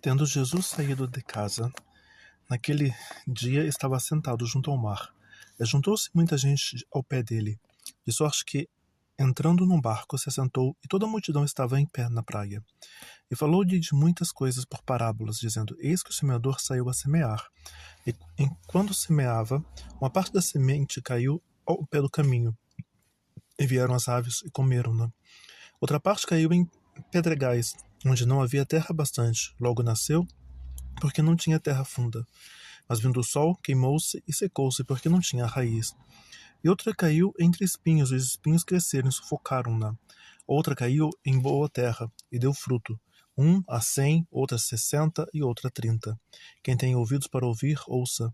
Tendo Jesus saído de casa, naquele dia estava sentado junto ao mar, e juntou-se muita gente ao pé dele, de sorte que, entrando num barco, se assentou, e toda a multidão estava em pé na praia. E falou-lhe de muitas coisas por parábolas, dizendo: Eis que o semeador saiu a semear. E quando semeava, uma parte da semente caiu ao pé do caminho, e vieram as aves e comeram-na. Outra parte caiu em pedregais, onde não havia terra bastante. Logo nasceu, porque não tinha terra funda. Mas vindo o sol, queimou-se e secou-se, porque não tinha raiz. E outra caiu entre espinhos, e os espinhos cresceram e sufocaram-na. Outra caiu em boa terra, e deu fruto, 100, outra 60 e outra 30. Quem tem ouvidos para ouvir, ouça.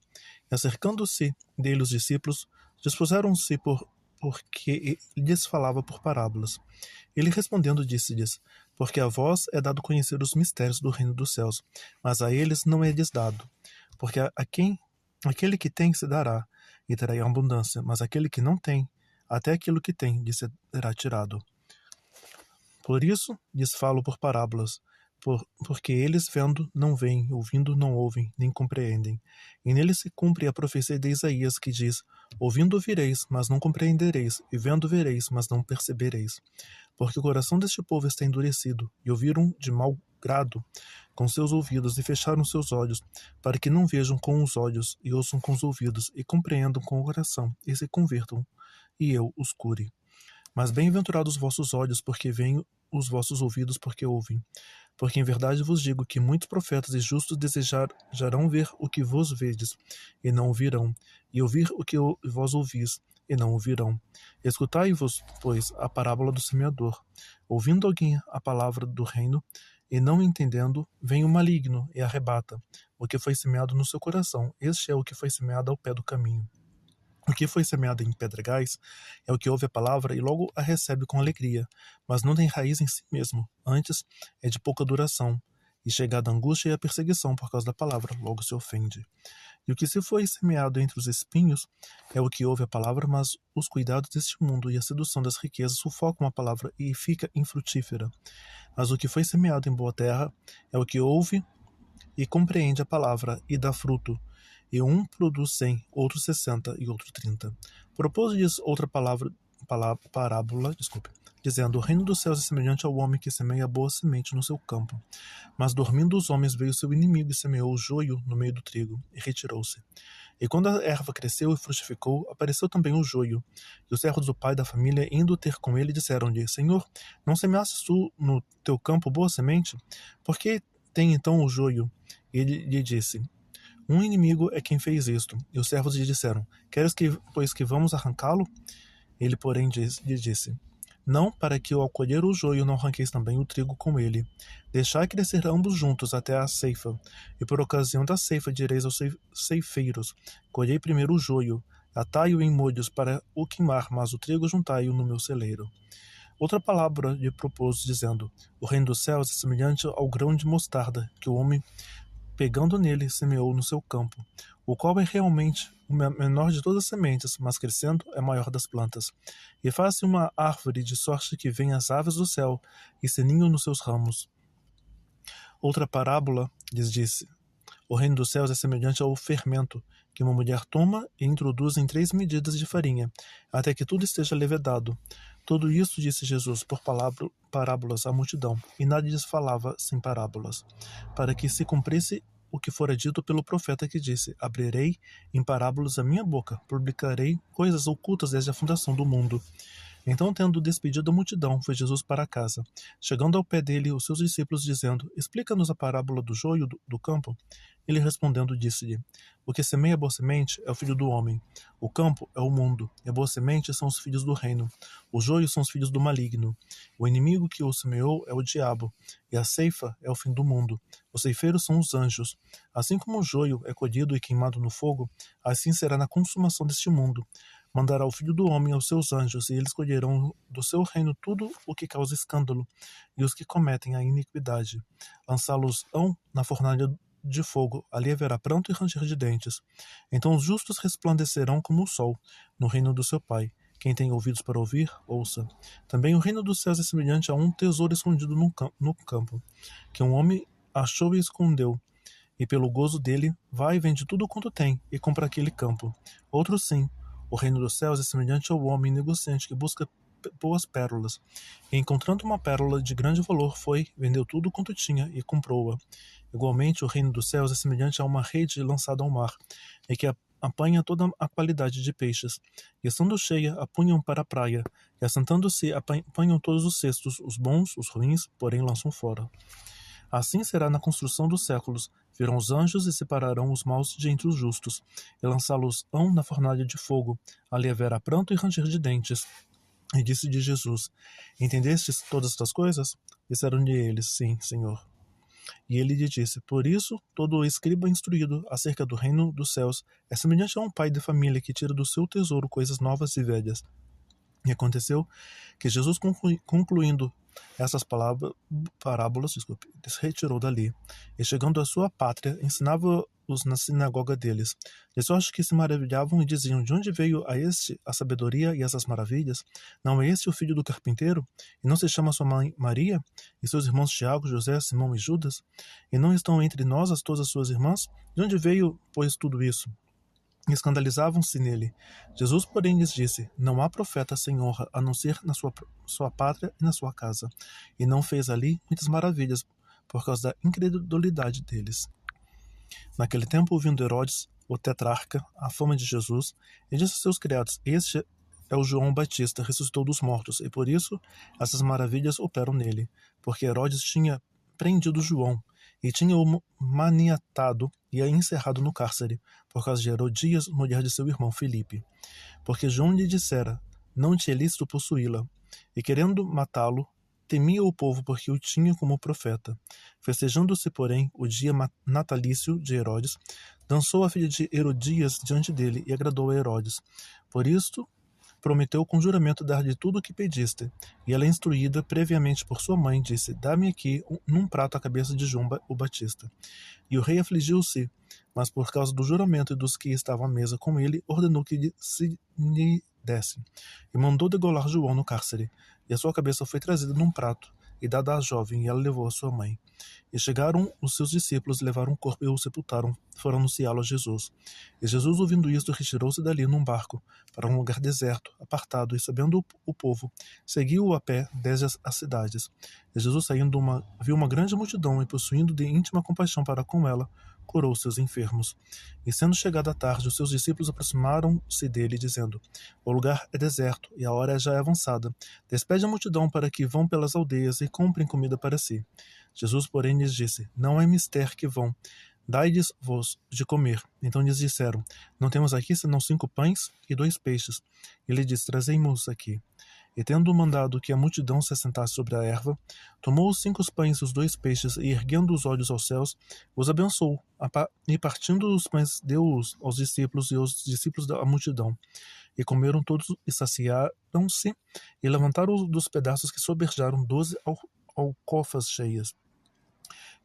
E acercando-se dele os discípulos, dispuseram-se porque lhes falava por parábolas. Ele respondendo disse-lhes: Porque a vós é dado conhecer os mistérios do reino dos céus, mas a eles não é-lhes dado. Porque aquele que tem se dará, e terá em abundância, mas aquele que não tem, até aquilo que tem lhe será tirado. Por isso lhes falo por parábolas, porque eles vendo não veem, ouvindo não ouvem, nem compreendem. E nele se cumpre a profecia de Isaías, que diz: Ouvindo ouvireis, mas não compreendereis, e vendo vereis, mas não percebereis. Porque o coração deste povo está endurecido, e ouviram de mau grado com seus ouvidos, e fecharam seus olhos, para que não vejam com os olhos, e ouçam com os ouvidos, e compreendam com o coração, e se convertam, e eu os cure. Mas bem-aventurados os vossos olhos, porque veem, os vossos ouvidos, porque ouvem. Porque em verdade vos digo que muitos profetas e justos desejarão ver o que vos vedes, e não o virão, e ouvir o que vós ouvis, e não o virão. Escutai-vos, pois, a parábola do semeador. Ouvindo alguém a palavra do reino, e não entendendo, vem o maligno e arrebata o que foi semeado no seu coração. Este é o que foi semeado ao pé do caminho. O que foi semeado em pedregais é o que ouve a palavra e logo a recebe com alegria, mas não tem raiz em si mesmo, antes é de pouca duração, e chegada a angústia e a perseguição por causa da palavra, logo se ofende. E o que se foi semeado entre os espinhos é o que ouve a palavra, mas os cuidados deste mundo e a sedução das riquezas sufocam a palavra e fica infrutífera. Mas o que foi semeado em boa terra é o que ouve e compreende a palavra e dá fruto, e um produz 100, outro 60 e outro 30. Propôs-lhes outra parábola, dizendo: O reino dos céus é semelhante ao homem que semeia boa semente no seu campo. Mas dormindo os homens, veio seu inimigo e semeou o joio no meio do trigo, e retirou-se. E quando a erva cresceu e frutificou, apareceu também o joio. E os servos do pai da família, indo ter com ele, disseram-lhe: Senhor, não semeastes tu no teu campo boa semente? Por que tem então o joio? E ele lhe disse: Um inimigo é quem fez isto. E os servos lhe disseram: Queres que vamos arrancá-lo? Ele, porém, lhe disse: Não, para que ao colher o joio não arranqueis também o trigo com ele. Deixai crescer ambos juntos até a ceifa. E por ocasião da ceifa direis aos ceifeiros: Colhei primeiro o joio, atai-o em molhos para o queimar, mas o trigo juntai-o no meu celeiro. Outra palavra lhe propôs, dizendo: O reino dos céus é semelhante ao grão de mostarda, que o homem, pegando nele, semeou no seu campo, o qual é realmente o menor de todas as sementes, mas crescendo é maior das plantas. E faz-se uma árvore de sorte que vêm as aves do céu e se ninham nos seus ramos. Outra parábola lhes disse: O reino dos céus é semelhante ao fermento, que uma mulher toma e introduz em 3 medidas de farinha, até que tudo esteja levedado. Tudo isso disse Jesus por parábolas à multidão, e nada lhes falava sem parábolas, para que se cumprisse o que fora dito pelo profeta que disse: Abrirei em parábolas a minha boca, publicarei coisas ocultas desde a fundação do mundo. Então, tendo despedido a multidão, foi Jesus para casa. Chegando ao pé dele, os seus discípulos, dizendo: Explica-nos a parábola do joio do campo. Ele respondendo disse-lhe: O que semeia a boa semente é o filho do homem. O campo é o mundo, e a boa semente são os filhos do reino. Os joios são os filhos do maligno. O inimigo que o semeou é o diabo, e a ceifa é o fim do mundo. Os ceifeiros são os anjos. Assim como o joio é colhido e queimado no fogo, assim será na consumação deste mundo. Mandará o Filho do Homem aos seus anjos, e eles colherão do seu reino tudo o que causa escândalo, e os que cometem a iniquidade. Lançá-los-ão na fornalha de fogo, ali haverá pranto e ranger de dentes. Então os justos resplandecerão como o sol, no reino do seu Pai. Quem tem ouvidos para ouvir, ouça. Também o reino dos céus é semelhante a um tesouro escondido no campo, que um homem achou e escondeu. E pelo gozo dele, vai e vende tudo quanto tem, e compra aquele campo. Outro sim, o reino dos céus é semelhante ao homem negociante que busca boas pérolas. E encontrando uma pérola de grande valor, foi, vendeu tudo quanto tinha e comprou-a. Igualmente, o reino dos céus é semelhante a uma rede lançada ao mar, e que apanha toda a qualidade de peixes. E estando cheia, apunham para a praia, e assentando-se, apanham todos os cestos, os bons, os ruins, porém lançam fora. Assim será na construção dos séculos. Virão os anjos e separarão os maus de entre os justos, e lançá-los-ão na fornalha de fogo. Ali haverá pranto e ranger de dentes. E disse-lhe Jesus: Entendestes todas estas coisas? Disseram-lhe eles: Sim, Senhor. E ele lhe disse: Por isso, todo escriba instruído acerca do reino dos céus é semelhante a um pai de família que tira do seu tesouro coisas novas e velhas. E aconteceu que Jesus, concluindo essas parábolas, se retirou dali, e chegando à sua pátria, ensinava-os na sinagoga deles. De sorte que se maravilhavam e diziam: De onde veio a este a sabedoria e essas maravilhas? Não é este o filho do carpinteiro? E não se chama sua mãe Maria? E seus irmãos Tiago, José, Simão e Judas? E não estão entre nós todas as suas irmãs? De onde veio, pois, tudo isso? E escandalizavam-se nele. Jesus, porém, lhes disse: Não há profeta sem honra, a não ser na sua pátria e na sua casa. E não fez ali muitas maravilhas, por causa da incredulidade deles. Naquele tempo, ouvindo Herodes, o tetrarca, a fama de Jesus, e disse aos seus criados: Este é o João Batista, ressuscitou dos mortos, e por isso essas maravilhas operam nele, porque Herodes tinha prendido João, e tinha-o maniatado e encerrado no cárcere, por causa de Herodias, mulher de seu irmão Filipe. Porque João lhe dissera: Não te é lícito possuí-la. E querendo matá-lo, temia o povo porque o tinha como profeta. Festejando-se, porém, o dia natalício de Herodes, dançou a filha de Herodias diante dele e agradou a Herodes. Por isto, prometeu com juramento dar-lhe tudo o que pediste. E ela, instruída previamente por sua mãe, disse: Dá-me aqui num prato a cabeça de João o Batista. E o rei afligiu-se, mas por causa do juramento e dos que estavam à mesa com ele, ordenou que lhe desse. E mandou degolar João no cárcere. E a sua cabeça foi trazida num prato e dada à jovem, e ela levou a sua mãe. E chegaram os seus discípulos, levaram o corpo e o sepultaram, foram anunciá-lo a Jesus. E Jesus, ouvindo isto, retirou-se dali num barco, para um lugar deserto, apartado, e sabendo o povo, seguiu-o a pé desde as cidades. E Jesus, saindo, viu uma grande multidão, e possuindo de íntima compaixão para com ela, curou seus enfermos. E sendo chegada a tarde, os seus discípulos aproximaram-se dele, dizendo: O lugar é deserto, e a hora já é avançada. Despede a multidão para que vão pelas aldeias e comprem comida para si. Jesus, porém, lhes disse: Não é mister que vão. Dai-lhes-vos de comer. Então lhes disseram: Não temos aqui senão 5 pães e 2 peixes. E ele disse: Trazei-mos aqui. E tendo mandado que a multidão se assentasse sobre a erva, tomou os 5 pães e os 2 peixes, e erguendo os olhos aos céus, os abençoou, e partindo os pães, deu-os aos discípulos e aos discípulos da multidão. E comeram todos e saciaram-se, e levantaram dos pedaços que sobejaram 12 alcofas cheias.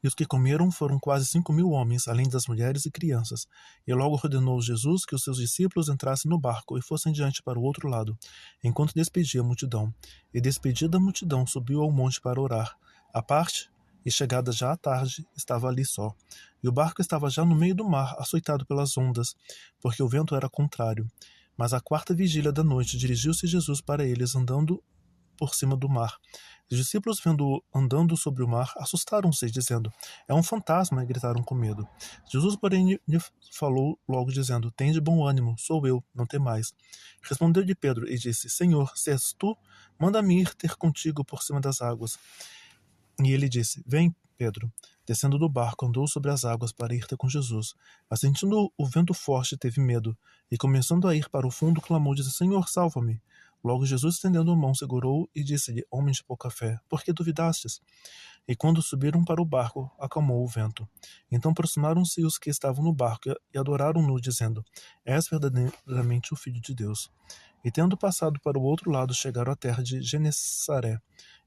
E os que comeram foram quase 5.000 homens, além das mulheres e crianças. E logo ordenou Jesus que os seus discípulos entrassem no barco e fossem diante para o outro lado, enquanto despedia a multidão. E despedida a multidão, subiu ao monte para orar. À parte, e chegada já à tarde, estava ali só. E o barco estava já no meio do mar, açoitado pelas ondas, porque o vento era contrário. Mas à 4ª vigília da noite, dirigiu-se Jesus para eles, andando por cima do mar. Os discípulos, vendo-o andando sobre o mar, assustaram-se, dizendo: É um fantasma, e gritaram com medo. Jesus, porém, lhe falou logo, dizendo: Tende bom ânimo, sou eu, não temais. Respondeu-lhe Pedro e disse: Senhor, se és tu, manda-me ir ter contigo por cima das águas. E ele disse: Vem, Pedro. Descendo do barco, andou sobre as águas para ir ter com Jesus. Mas sentindo o vento forte, teve medo, e começando a ir para o fundo, clamou, dizendo: Senhor, salva-me. Logo Jesus, estendendo a mão, segurou e disse-lhe: Homem de pouca fé, por que duvidastes? E quando subiram para o barco, acalmou o vento. Então aproximaram-se os que estavam no barco e adoraram-no, dizendo: És verdadeiramente o Filho de Deus. E tendo passado para o outro lado, chegaram à terra de Genesaré.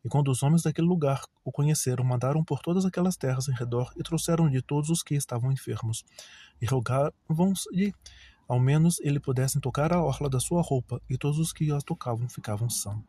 E quando os homens daquele lugar o conheceram, mandaram por todas aquelas terras em redor e trouxeram-lhe todos os que estavam enfermos. E rogavam-lhe ao menos ele pudessem tocar a orla da sua roupa, e todos os que a tocavam ficavam sãos.